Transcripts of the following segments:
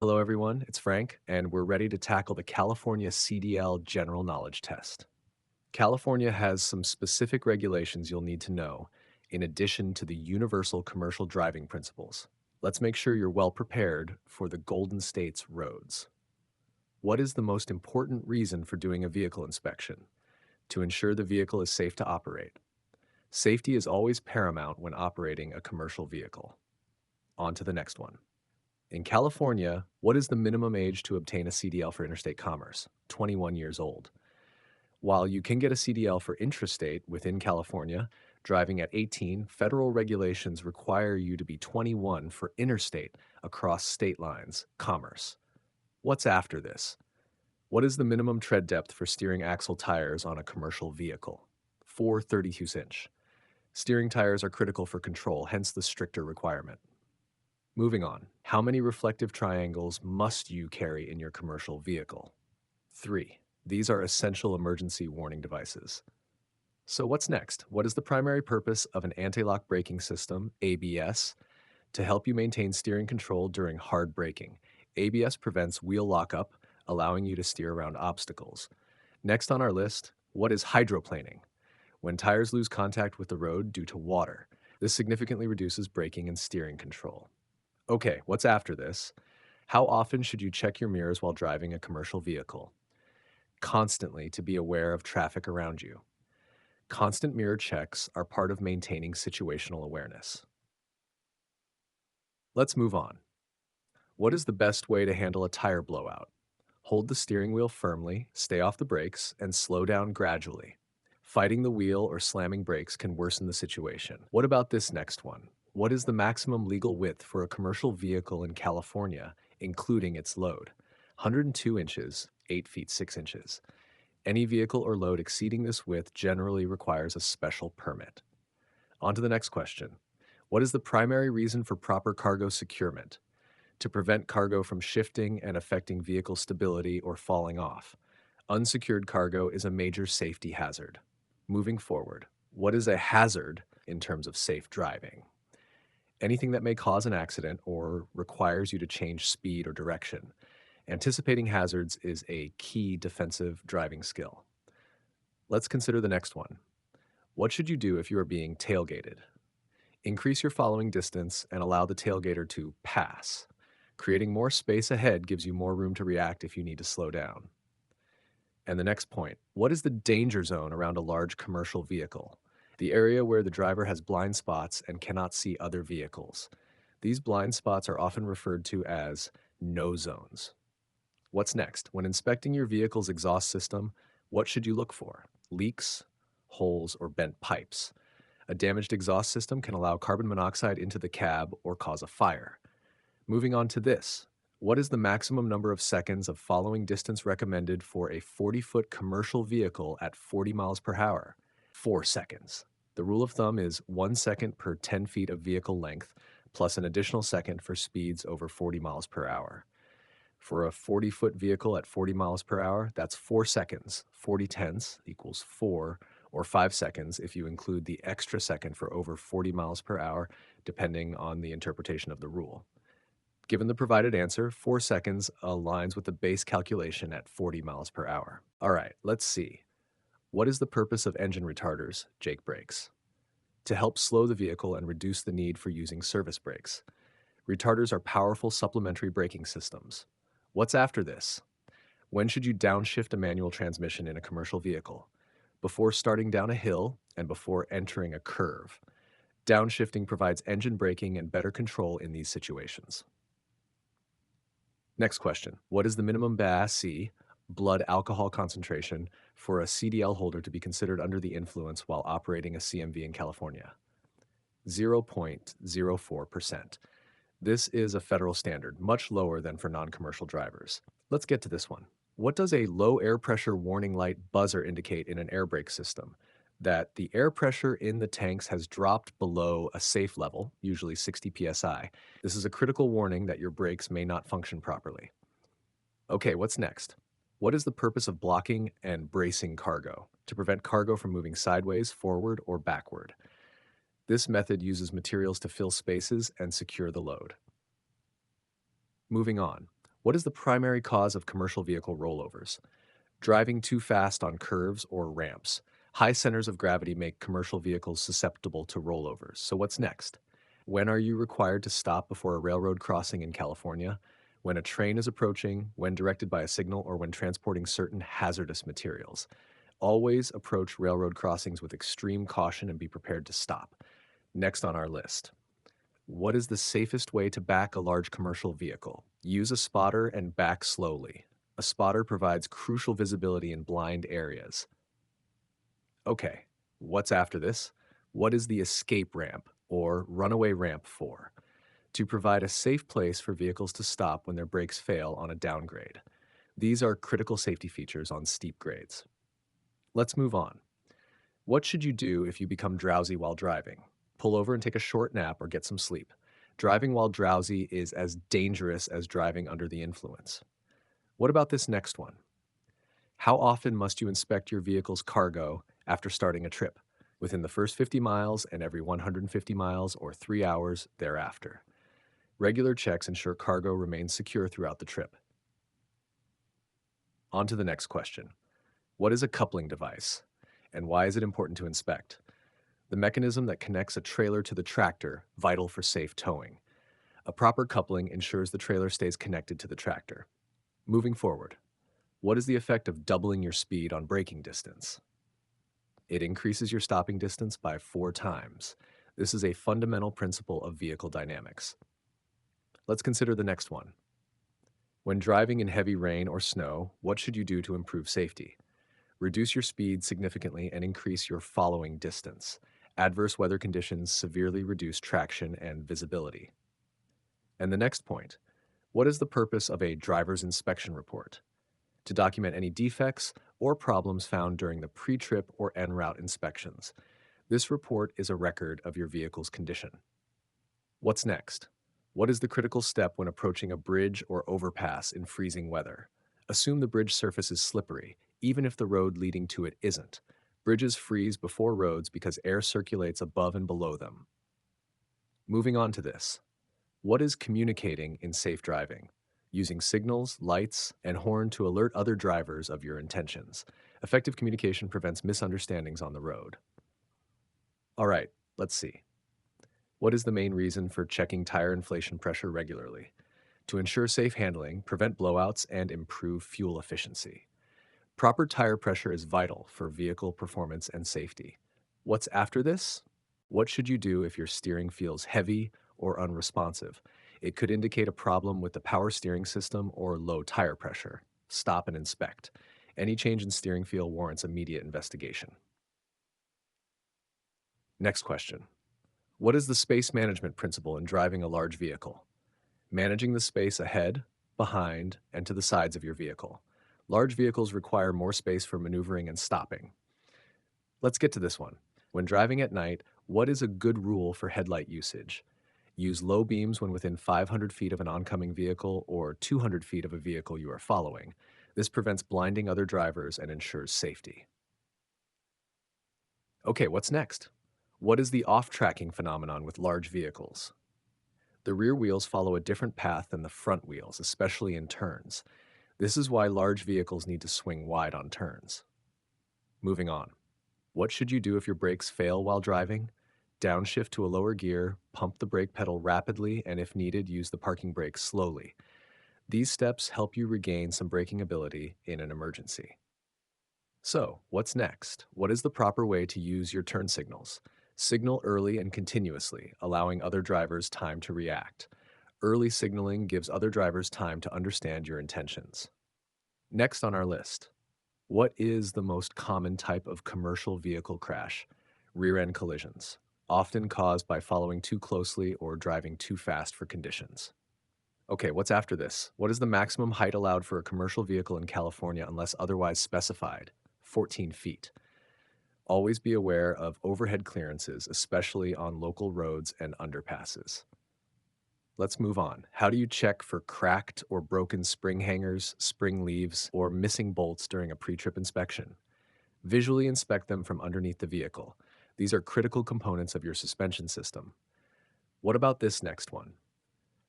Hello, everyone. It's Frank, and we're ready to tackle the California CDL General Knowledge Test. California has some specific regulations you'll need to know, in addition to the universal commercial driving principles. Let's make sure you're well prepared for the Golden State's roads. What is the most important reason for doing a vehicle inspection? To ensure the vehicle is safe to operate. Safety is always paramount when operating a commercial vehicle. On to the next one. In California, what is the minimum age to obtain a CDL for interstate commerce? 21 years old. While you can get a CDL for intrastate within California, driving at 18, federal regulations require you to be 21 for interstate across state lines, commerce. What's after this? What is the minimum tread depth for steering axle tires on a commercial vehicle? 4/32". Steering tires are critical for control, hence the stricter requirement. Moving on, how many reflective triangles must you carry in your commercial vehicle? 3. These are essential emergency warning devices. So what's next? What is the primary purpose of an anti-lock braking system, ABS? To help you maintain steering control during hard braking. ABS prevents wheel lockup, allowing you to steer around obstacles. Next on our list, what is hydroplaning? When tires lose contact with the road due to water. This significantly reduces braking and steering control. Okay, what's after this? How often should you check your mirrors while driving a commercial vehicle? Constantly, to be aware of traffic around you. Constant mirror checks are part of maintaining situational awareness. Let's move on. What is the best way to handle a tire blowout? Hold the steering wheel firmly, stay off the brakes, and slow down gradually. Fighting the wheel or slamming brakes can worsen the situation. What about this next one? What is the maximum legal width for a commercial vehicle in California, including its load? 102 inches, 8 feet 6 inches. Any vehicle or load exceeding this width generally requires a special permit. On to the next question. What is the primary reason for proper cargo securement? To prevent cargo from shifting and affecting vehicle stability or falling off. Unsecured cargo is a major safety hazard. Moving forward, what is a hazard in terms of safe driving? Anything that may cause an accident or requires you to change speed or direction. Anticipating hazards is a key defensive driving skill. Let's consider the next one. What should you do if you are being tailgated? Increase your following distance and allow the tailgater to pass. Creating more space ahead gives you more room to react if you need to slow down. And the next point, what is the danger zone around a large commercial vehicle? The area where the driver has blind spots and cannot see other vehicles. These blind spots are often referred to as no zones. What's next? When inspecting your vehicle's exhaust system, what should you look for? Leaks, holes, or bent pipes. A damaged exhaust system can allow carbon monoxide into the cab or cause a fire. Moving on to this. What is the maximum number of seconds of following distance recommended for a 40-foot commercial vehicle at 40 miles per hour? 4 seconds. The rule of thumb is 1 second per 10 feet of vehicle length, plus an additional second for speeds over 40 miles per hour. For a 40-foot vehicle at 40 miles per hour, that's 4 seconds. 40 tenths equals 4, or 5 seconds if you include the extra second for over 40 miles per hour, depending on the interpretation of the rule. Given the provided answer, 4 seconds aligns with the base calculation at 40 miles per hour. All right, let's see. What is the purpose of engine retarders, Jake brakes? To help slow the vehicle and reduce the need for using service brakes. Retarders are powerful supplementary braking systems. What's after this? When should you downshift a manual transmission in a commercial vehicle? Before starting down a hill and before entering a curve. Downshifting provides engine braking and better control in these situations. Next question. What is the minimum BAC, blood alcohol concentration, for a CDL holder to be considered under the influence while operating a CMV in California? 0.04%. This is a federal standard, much lower than for non-commercial drivers. Let's get to this one. What does a low air pressure warning light buzzer indicate in an air brake system? That the air pressure in the tanks has dropped below a safe level, usually 60 psi. This is a critical warning that your brakes may not function properly. Okay, what's next? What is the purpose of blocking and bracing cargo? To prevent cargo from moving sideways, forward, or backward. This method uses materials to fill spaces and secure the load. Moving on. What is the primary cause of commercial vehicle rollovers? Driving too fast on curves or ramps. High centers of gravity make commercial vehicles susceptible to rollovers. So, what's next? When are you required to stop before a railroad crossing in California? When a train is approaching, when directed by a signal, or when transporting certain hazardous materials. Always approach railroad crossings with extreme caution and be prepared to stop. Next on our list. What is the safest way to back a large commercial vehicle? Use a spotter and back slowly. A spotter provides crucial visibility in blind areas. Okay, what's after this? What is the escape ramp or runaway ramp for? To provide a safe place for vehicles to stop when their brakes fail on a downgrade. These are critical safety features on steep grades. Let's move on. What should you do if you become drowsy while driving? Pull over and take a short nap or get some sleep. Driving while drowsy is as dangerous as driving under the influence. What about this next one? How often must you inspect your vehicle's cargo after starting a trip? Within the first 50 miles and every 150 miles or 3 hours thereafter. Regular checks ensure cargo remains secure throughout the trip. On to the next question. What is a coupling device? And why is it important to inspect? The mechanism that connects a trailer to the tractor, vital for safe towing. A proper coupling ensures the trailer stays connected to the tractor. Moving forward, what is the effect of doubling your speed on braking distance? It increases your stopping distance by 4 times. This is a fundamental principle of vehicle dynamics. Let's consider the next one. When driving in heavy rain or snow, what should you do to improve safety? Reduce your speed significantly and increase your following distance. Adverse weather conditions severely reduce traction and visibility. And the next point, what is the purpose of a driver's inspection report? To document any defects or problems found during the pre-trip or en route inspections. This report is a record of your vehicle's condition. What's next? What is the critical step when approaching a bridge or overpass in freezing weather? Assume the bridge surface is slippery, even if the road leading to it isn't. Bridges freeze before roads because air circulates above and below them. Moving on to this. What is communicating in safe driving? Using signals, lights, and horn to alert other drivers of your intentions. Effective communication prevents misunderstandings on the road. All right, let's see. What is the main reason for checking tire inflation pressure regularly? To ensure safe handling, prevent blowouts, and improve fuel efficiency. Proper tire pressure is vital for vehicle performance and safety. What's after this? What should you do if your steering feels heavy or unresponsive? It could indicate a problem with the power steering system or low tire pressure. Stop and inspect. Any change in steering feel warrants immediate investigation. Next question. What is the space management principle in driving a large vehicle? Managing the space ahead, behind, and to the sides of your vehicle. Large vehicles require more space for maneuvering and stopping. Let's get to this one. When driving at night, what is a good rule for headlight usage? Use low beams when within 500 feet of an oncoming vehicle or 200 feet of a vehicle you are following. This prevents blinding other drivers and ensures safety. Okay, what's next? What is the off-tracking phenomenon with large vehicles? The rear wheels follow a different path than the front wheels, especially in turns. This is why large vehicles need to swing wide on turns. Moving on. What should you do if your brakes fail while driving? Downshift to a lower gear, pump the brake pedal rapidly, and if needed, use the parking brake slowly. These steps help you regain some braking ability in an emergency. So, what's next? What is the proper way to use your turn signals? Signal early and continuously, allowing other drivers time to react. Early signaling gives other drivers time to understand your intentions. Next on our list, what is the most common type of commercial vehicle crash? Rear-end collisions, often caused by following too closely or driving too fast for conditions. Okay, what's after this? What is the maximum height allowed for a commercial vehicle in California unless otherwise specified? 14 feet. Always be aware of overhead clearances, especially on local roads and underpasses. Let's move on. How do you check for cracked or broken spring hangers, spring leaves, or missing bolts during a pre-trip inspection? Visually inspect them from underneath the vehicle. These are critical components of your suspension system. What about this next one?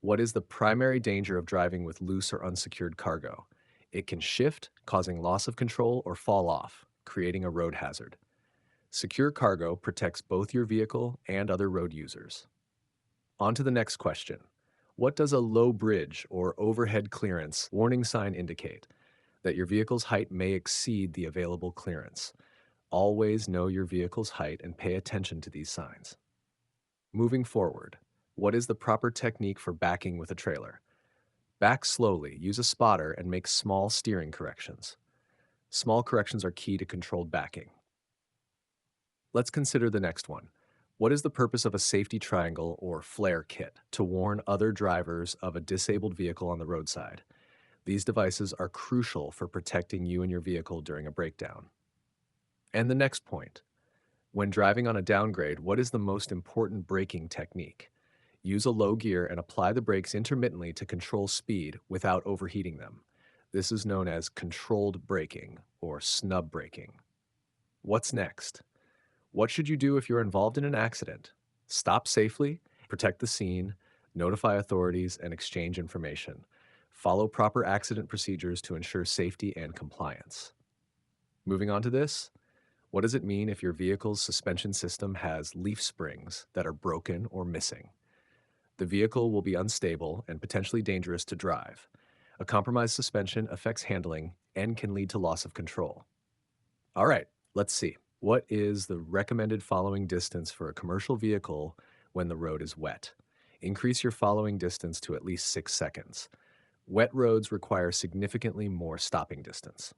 What is the primary danger of driving with loose or unsecured cargo? It can shift, causing loss of control or fall off, creating a road hazard. Secure cargo protects both your vehicle and other road users. On to the next question. What does a low bridge or overhead clearance warning sign indicate? That your vehicle's height may exceed the available clearance. Always know your vehicle's height and pay attention to these signs. Moving forward, what is the proper technique for backing with a trailer? Back slowly, use a spotter, and make small steering corrections. Small corrections are key to controlled backing. Let's consider the next one. What is the purpose of a safety triangle or flare kit? To warn other drivers of a disabled vehicle on the roadside. These devices are crucial for protecting you and your vehicle during a breakdown. And the next point. When driving on a downgrade, what is the most important braking technique? Use a low gear and apply the brakes intermittently to control speed without overheating them. This is known as controlled braking or snub braking. What's next? What should you do if you're involved in an accident? Stop safely, protect the scene, notify authorities, and exchange information. Follow proper accident procedures to ensure safety and compliance. Moving on to this, what does it mean if your vehicle's suspension system has leaf springs that are broken or missing? The vehicle will be unstable and potentially dangerous to drive. A compromised suspension affects handling and can lead to loss of control. All right, let's see. What is the recommended following distance for a commercial vehicle when the road is wet? Increase your following distance to at least 6 seconds. Wet roads require significantly more stopping distance.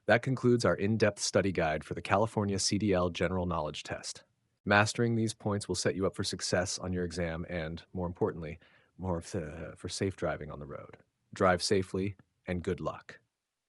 That concludes our in-depth study guide for the California CDL General Knowledge Test. Mastering these points will set you up for success on your exam and, more importantly, for safe driving on the road. Drive safely and good luck.